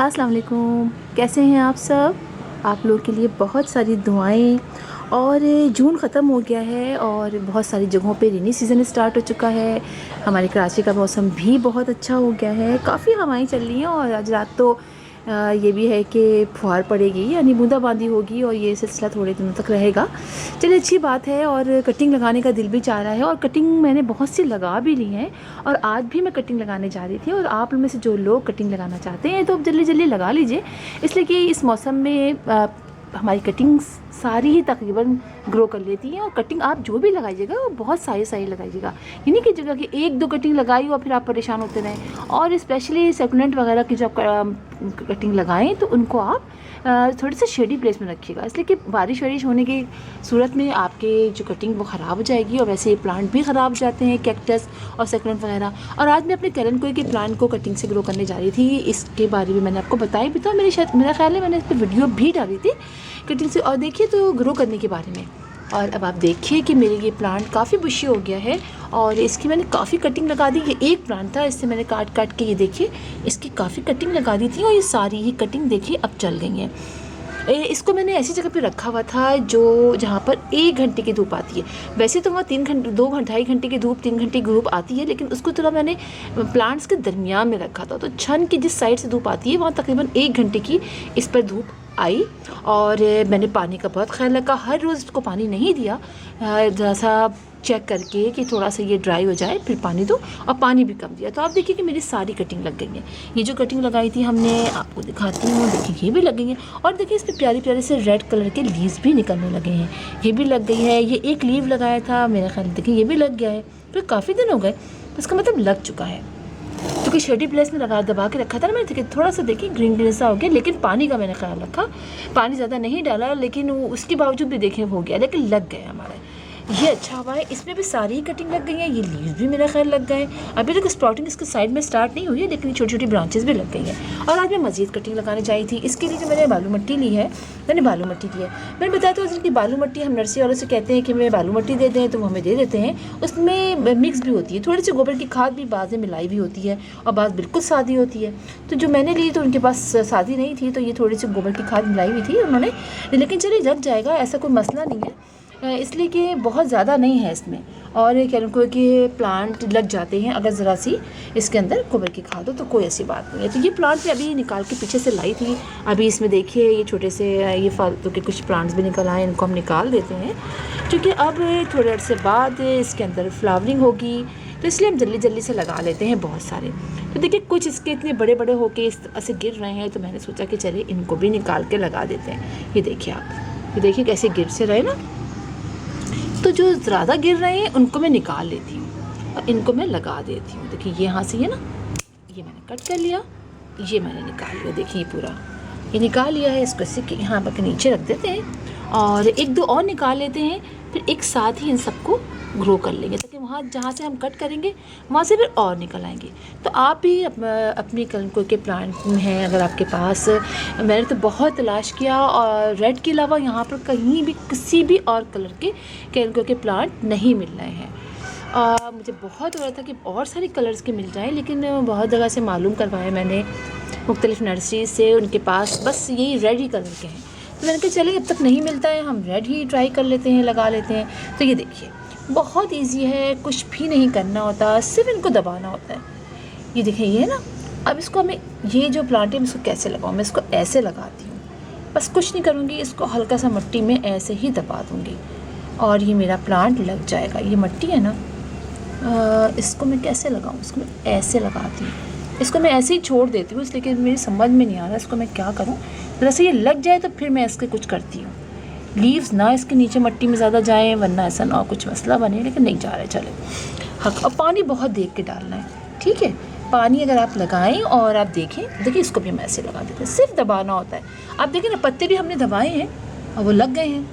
अस्सलाम वालेकुम। कैसे हैं आप सब? आप लोग के लिए बहुत सारी दुआएं। और जून ख़त्म हो गया है और बहुत सारी जगहों पे रेनी सीज़न स्टार्ट हो चुका है। हमारे कराची का मौसम भी बहुत अच्छा हो गया है, काफ़ी हवाएं चल रही हैं और आज रात तो ये भी है कि फुहार पड़ेगी यानी बूंदाबांदी होगी और ये सिलसिला थोड़े दिनों तक रहेगा। चलिए, अच्छी बात है। और कटिंग लगाने का दिल भी चाह रहा है और कटिंग मैंने बहुत सी लगा भी ली हैं और आज भी मैं कटिंग लगाने जा रही थी। और आप में से जो लोग कटिंग लगाना चाहते हैं तो अब जल्दी जल्दी लगा लीजिए, इसलिए कि इस मौसम में हमारी कटिंग सारी ही तकरीबन ग्रो कर लेती हैं। और कटिंग आप जो भी लगाइएगा वो बहुत सारी सारी लगाइएगा, ये नहीं कि जगह की एक दो कटिंग लगाई और फिर आप परेशान होते रहें। और स्पेशली सेकुलेंट वगैरह की जब कटिंग लगाएं तो उनको आप थोड़े से शेडी प्लेस में रखिएगा, इसलिए कि बारिश वारिश होने की सूरत में आपके जो कटिंग वो ख़राब हो जाएगी। और वैसे ये प्लांट भी ख़राब हो जाते हैं, कैक्टस और सेकुलेंट वगैरह। और आज मैं अपने कैरनकोई के प्लांट को कटिंग से ग्रो करने जा रही थी, इसके बारे में मैंने आपको बताया भी था। मेरा ख्याल है मैंने इस पर वीडियो भी डाली थी कटिंग से, और देखिए तो ग्रो करने के बारे में। और अब आप देखिए कि मेरे ये प्लांट काफ़ी बुशी हो गया है और इसकी मैंने काफ़ी कटिंग लगा दी। ये एक प्लांट था, इससे मैंने काट काट के ये देखिए इसकी काफ़ी कटिंग लगा दी थी और ये सारी ही कटिंग देखिए अब चल गई हैं। इसको मैंने ऐसी जगह पे रखा हुआ था जो जहाँ पर 1 घंटे की धूप आती है। वैसे तो वहाँ 2-2.5 घंटे की धूप, 3 घंटे की धूप आती है, लेकिन उसको थोड़ा मैंने प्लांट्स के दरमियान में रखा था, तो छन की जिस साइड से धूप आती है वहाँ तकरीबन 1 घंटे की इस पर धूप आई। और मैंने पानी का बहुत ख्याल रखा, हर रोज़ इसको पानी नहीं दिया, ज़रा सा चेक करके कि थोड़ा सा ये ड्राई हो जाए फिर पानी दो, और पानी भी कम दिया। तो आप देखिए कि मेरी सारी कटिंग लग गई है। ये जो कटिंग लगाई थी हमने, आपको दिखाती हूँ, देखिए ये भी लग गई है। और देखिए इस पर प्यारे प्यारे से रेड कलर के लीव्स भी निकलने लगे हैं, ये भी लग गई है। ये एक लीव लगाया था मेरा ख्याल, देखिए ये भी लग गया है, तो काफ़ी दिन हो गए, इसका मतलब लग चुका है। क्योंकि शेडी प्लेस में दबा के रखा था ना मैंने, थोड़ा सा देखिए ग्रीन ग्रीन सा हो गया, लेकिन पानी का मैंने ख्याल रखा, पानी ज़्यादा नहीं डाला, लेकिन उसके बावजूद भी देखें हो गया, लेकिन लग गया हमारा। ये अच्छा हुआ है, इसमें भी सारी ही कटिंग लग गई है, ये लीव्स भी मेरा ख्याल लग गए। अभी तक स्प्राउटिंग इसके साइड में स्टार्ट नहीं हुई है, लेकिन छोटी छोटी ब्रांचेस भी लग गई हैं। और आज मैं मज़ीद कटिंग लगाने जाई थी, इसके लिए जो मैंने बालू मिट्टी ली है, मैंने बालू मिट्टी ली है। मैंने बताया था कि बालू मिट्टी हम नर्सरी वालों से कहते हैं कि हमें बालू मिट्टी दे दें, तो वो हमें दे देते हैं। उसमें मिक्स भी होती है, थोड़ी सी गोबर की खाद भी बाज़ में मिलाई भी होती है और बाज़ बिल्कुल सादी होती है। तो जो मैंने ली तो उनके पास सादी नहीं थी, तो ये थोड़ी सी गोबर की खाद मिलाई हुई थी उन्होंने, लेकिन चलिए जग जाएगा, ऐसा कोई मसला नहीं है, इसलिए कि बहुत ज़्यादा नहीं है इसमें। और कैरनकोई के प्लांट लग जाते हैं अगर ज़रा सी इसके अंदर गोबर की खाद हो, तो कोई ऐसी बात नहीं है। तो ये प्लांट मैं अभी निकाल के पीछे से लाई थी। अभी इसमें देखिए ये छोटे से ये फालतू के कुछ प्लांट्स भी निकल आए, इनको हम निकाल देते हैं, क्योंकि अब थोड़े अर्से बाद इसके अंदर फ्लावरिंग होगी, तो इसलिए हम जल्दी जल्दी से लगा लेते हैं बहुत सारे। तो देखिए कुछ इसके इतने बड़े बड़े होके इस तरह से गिर रहे हैं, तो मैंने सोचा कि चलिए इनको भी निकाल के लगा देते हैं। ये देखिए आप, ये देखिए कैसे गिर से रहे ना, तो जो ज़्यादा गिर रहे हैं उनको मैं निकाल लेती हूँ और इनको मैं लगा देती हूँ। देखिए ये यहाँ से ये ना, ये मैंने कट कर लिया, ये मैंने निकाल लिया, देखिए ये पूरा ये निकाल लिया है। इसको ऐसे यहाँ पर नीचे रख देते हैं और एक दो और निकाल लेते हैं, फिर एक साथ ही इन सबको ग्रो कर लेंगे, ताकि वहाँ जहाँ से हम कट करेंगे वहाँ से फिर और निकल आएंगे। तो आप भी अपनी कैरनकोई के प्लांट हैं अगर आपके पास, मैंने तो बहुत तलाश किया और रेड के अलावा यहाँ पर कहीं भी किसी भी और कलर के कैरनकोई के प्लांट नहीं मिल रहे हैं। मुझे बहुत हो रहा था कि और सारे कलर्स के मिल जाएँ, लेकिन बहुत जगह से मालूम करवाया मैंने मुख्तलिफ़ नर्सरी से, उनके पास बस यही रेड ही कलर के हैं। तो मैंने कहा चलिए अब तक नहीं मिलता है, हम रेड ही ट्राई कर लेते हैं, लगा लेते हैं। तो ये देखिए बहुत इजी है, कुछ भी नहीं करना होता, सिर्फ इनको दबाना होता है। ये देखिए ये ना, अब इसको हमें ये जो प्लांट है मैं इसको कैसे लगाऊँ, मैं इसको ऐसे लगाती हूँ, बस कुछ नहीं करूँगी, इसको हल्का सा मिट्टी में ऐसे ही दबा दूँगी और ये मेरा प्लांट लग जाएगा। ये मिट्टी है ना, इसको मैं कैसे लगाऊँ, इसको मैं ऐसे लगाती हूँ, इसको मैं ऐसे ही छोड़ देती हूँ, इसलिए कि मेरी समझ में नहीं आ रहा इसको मैं क्या करूँ। जैसे ये लग जाए तो फिर मैं इसके कुछ करती हूँ, लीव्स ना इसके नीचे मिट्टी में ज़्यादा जाएं, वरना ऐसा ना कुछ मसला बने, लेकिन नहीं जा रहा है। चले हाँ, और पानी बहुत देख के डालना है, ठीक है। पानी अगर आप लगाएं और आप देखें, देखिए इसको भी हम ऐसे लगा देते हैं, सिर्फ दबाना होता है। आप देखें ना, पत्ते भी हमने दबाए हैं और वो लग गए हैं,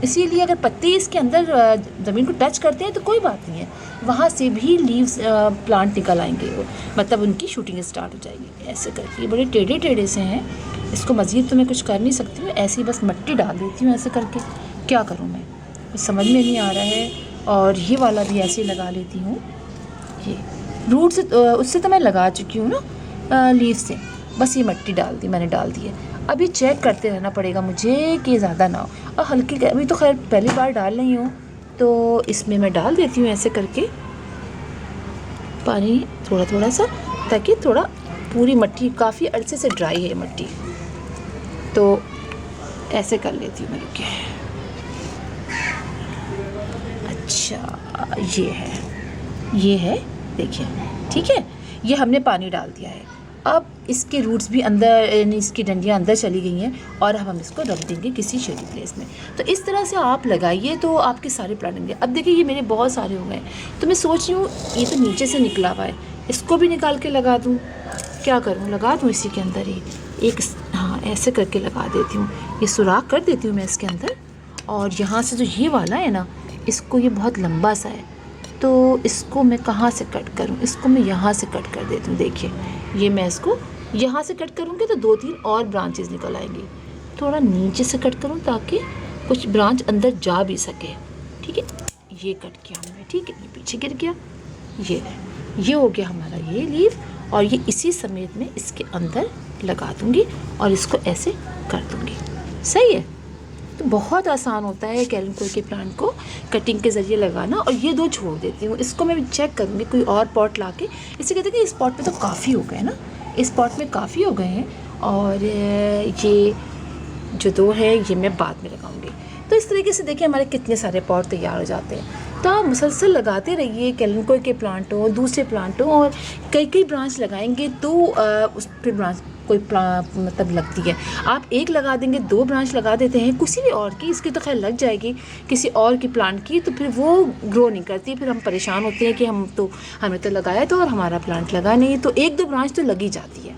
इसीलिए अगर पत्ते इसके अंदर ज़मीन को टच करते हैं तो कोई बात नहीं है, वहाँ से भी लीव्स प्लांट निकल आएंगे, वो मतलब उनकी शूटिंग स्टार्ट हो जाएगी। ऐसे करके ये बड़े टेढ़े टेढ़े से हैं, इसको मज़ीद तो मैं कुछ कर नहीं सकती हूँ, ऐसे ही बस मिट्टी डाल देती हूँ ऐसे करके। क्या करूँ मैं, कुछ समझ में नहीं आ रहा है। और ये वाला भी ऐसे ही लगा लेती हूँ, ये रूट से उससे तो मैं लगा चुकी हूँ ना, लीव से, बस ये मिट्टी डाल दी, मैंने डाल दी है। अभी चेक करते रहना पड़ेगा मुझे कि ज़्यादा ना हो, और हल्की, अभी तो खैर पहली बार डाल रही हूँ तो इसमें मैं डाल देती हूँ ऐसे करके पानी थोड़ा थोड़ा सा, ताकि थोड़ा पूरी मिट्टी काफ़ी अरसे से ड्राई है मिट्टी, तो ऐसे कर लेती हूँ मैं। रुकिए, अच्छा ये है देखिए, ठीक है, ये हमने पानी डाल दिया है। अब इसके रूट्स भी अंदर, यानी इसकी डंडियाँ अंदर चली गई हैं, और अब हम इसको रख देंगे किसी शेडी प्लेस में। तो इस तरह से आप लगाइए तो आपके सारे प्लांट होंगे। अब देखिए ये मेरे बहुत सारे हो गए, तो मैं सोच रही हूँ ये तो नीचे से निकला हुआ है, इसको भी निकाल के लगा दूँ। क्या करूँ, लगा दूँ इसी के अंदर ही एक, हाँ ऐसे करके लगा देती हूँ, ये सुराख कर देती हूँ मैं इसके अंदर। और यहाँ से जो ये वाला है ना, इसको, ये बहुत लंबा सा है, तो इसको मैं कहाँ से कट करूँ, इसको मैं यहाँ से कट कर देती हूँ। देखिए ये मैं इसको यहाँ से कट करूँगी तो 2-3 और ब्रांचेस निकल आएंगी। थोड़ा नीचे से कट करूँ ताकि कुछ ब्रांच अंदर जा भी सके, ठीक है। ये कट किया हमने, ठीक है, ये पीछे गिर गया, ये हो गया हमारा ये लीफ, और ये इसी समेत में इसके अंदर लगा दूँगी और इसको ऐसे कर दूँगी। सही है, तो बहुत आसान होता है कैलेंडुला के प्लांट को कटिंग के ज़रिए लगाना। और ये 2 छोड़ देती हूँ, इसको मैं चेक करूँगी कोई और पॉट ला के। इससे कहते हैं कि इस पॉट में तो काफ़ी हो गए ना, इस पॉट में काफ़ी हो गए हैं, और ये जो 2 है ये मैं बाद में लगाऊंगी। तो इस तरीके से देखिए हमारे कितने सारे पॉट तैयार हो जाते हैं। तो आप मुसलसल लगाते रहिए कैलेंडुला के प्लांट हो, दूसरे प्लांट हो, और कई ब्रांच लगाएंगे तो उस पर ब्रांच कोई मतलब लगती है। आप एक लगा देंगे, 2 ब्रांच लगा देते हैं किसी भी और की, इसकी तो खैर लग जाएगी किसी और की प्लांट की, तो फिर वो ग्रो नहीं करती, फिर हम परेशान होते हैं कि हमने तो लगाया था और हमारा प्लांट लगा नहीं। तो 1-2 ब्रांच तो लगी जाती है।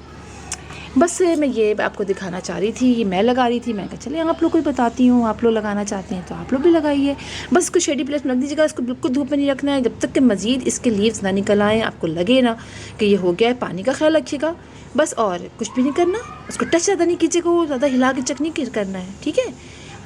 बस मैं ये आपको दिखाना चाह रही थी, ये मैं लगा रही थी, मैं कहा चले आप लोग को भी बताती हूँ, आप लोग लगाना चाहते हैं तो आप लोग भी लगाइए। बस इसको शेडी प्लेस में रख दीजिएगा, इसको बिल्कुल धूप में नहीं रखना है जब तक कि मज़ीद इसके लीव्स ना निकल आएँ, आपको लगे ना कि ये हो गया है। पानी का ख्याल रखिएगा बस, और कुछ भी नहीं करना, उसको टच ज़्यादा नहीं कीजिएगा, वो ज़्यादा हिला के चेक नहीं करना है, ठीक है।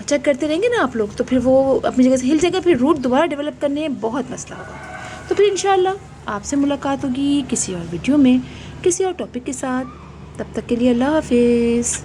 चेक करते रहेंगे ना आप लोग तो फिर वो अपनी जगह से हिल जाएगा, फिर रूट दोबारा डेवलप करने में बहुत मसला होगा। तो फिर इंशाल्लाह आपसे मुलाकात होगी किसी और वीडियो में किसी और टॉपिक के साथ। तब तक के लिए अल्लाह हाफिज़।